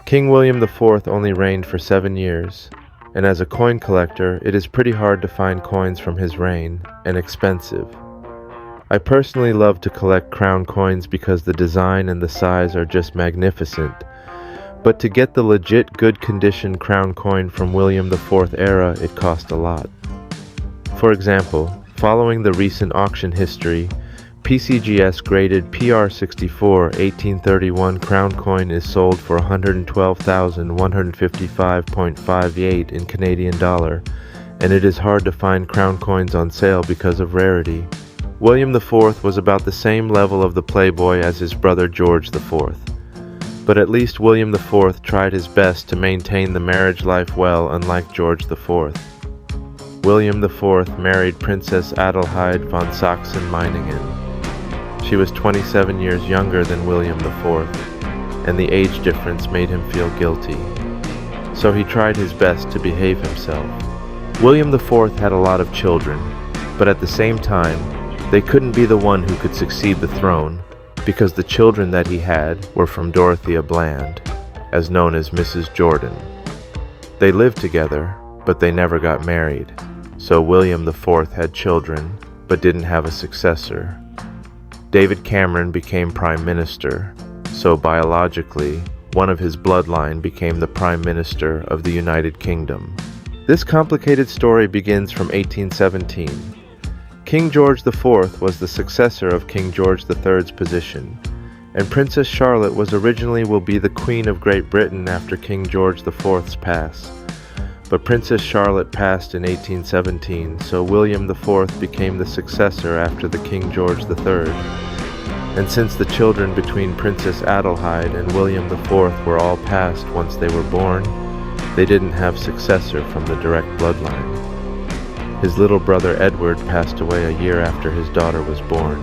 King William IV only reigned for 7 years, and as a coin collector, it is pretty hard to find coins from his reign, and expensive. I personally love to collect crown coins because the design and the size are just magnificent, but to get the legit good condition crown coin from William IV era, it cost a lot. For example, following the recent auction history, PCGS graded PR64 1831 crown coin is sold for $112,155.58 in Canadian dollar, and it is hard to find crown coins on sale because of rarity. William IV was about the same level of the playboy as his brother George IV, but at least William IV tried his best to maintain the marriage life well, unlike George IV. William IV married Princess Adelheid von Sachsen-Meiningen. She was 27 years younger than William IV, and the age difference made him feel guilty. So he tried his best to behave himself. William IV had a lot of children, but at the same time, they couldn't be the one who could succeed the throne, because the children that he had were from Dorothea Bland, as known as Mrs. Jordan. They lived together, but they never got married, so William IV had children, but didn't have a successor. David Cameron became Prime Minister, so biologically, one of his bloodline became the Prime Minister of the United Kingdom. This complicated story begins from 1817. King George IV was the successor of King George III's position, and Princess Charlotte was originally will be the Queen of Great Britain after King George IV's pass. But Princess Charlotte passed in 1817, so William IV became the successor after the King George III. And since the children between Princess Adelheid and William IV were all passed once they were born, they didn't have successor from the direct bloodline. His little brother Edward passed away a year after his daughter was born,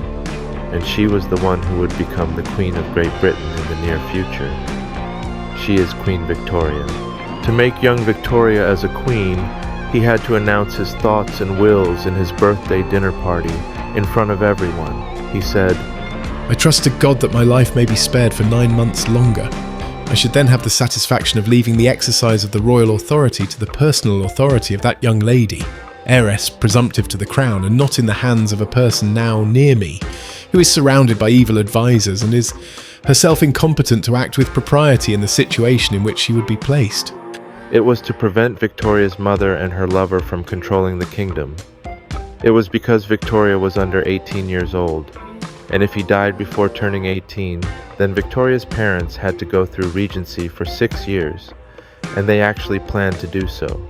and she was the one who would become the Queen of Great Britain in the near future. She is Queen Victoria. To make young Victoria as a queen, he had to announce his thoughts and wills in his birthday dinner party in front of everyone. He said, "I trust to God that my life may be spared for 9 months longer. I should then have the satisfaction of leaving the exercise of the royal authority to the personal authority of that young lady, heiress presumptive to the crown, and not in the hands of a person now near me, who is surrounded by evil advisers and is herself incompetent to act with propriety in the situation in which she would be placed." It was to prevent Victoria's mother and her lover from controlling the kingdom. It was because Victoria was under 18 years old, and if he died before turning 18, then Victoria's parents had to go through regency for 6 years, and they actually planned to do so.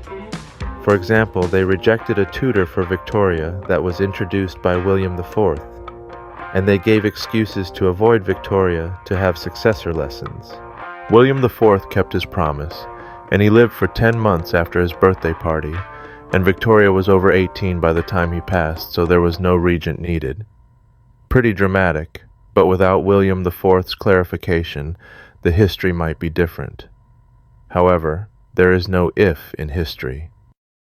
For example, they rejected a tutor for Victoria that was introduced by William IV, and they gave excuses to avoid Victoria to have successor lessons. William IV kept his promise, and he lived for 10 months after his birthday party, and Victoria was over 18 by the time he passed, so there was no regent needed. Pretty dramatic, but without William IV's clarification, the history might be different. However, there is no if in history.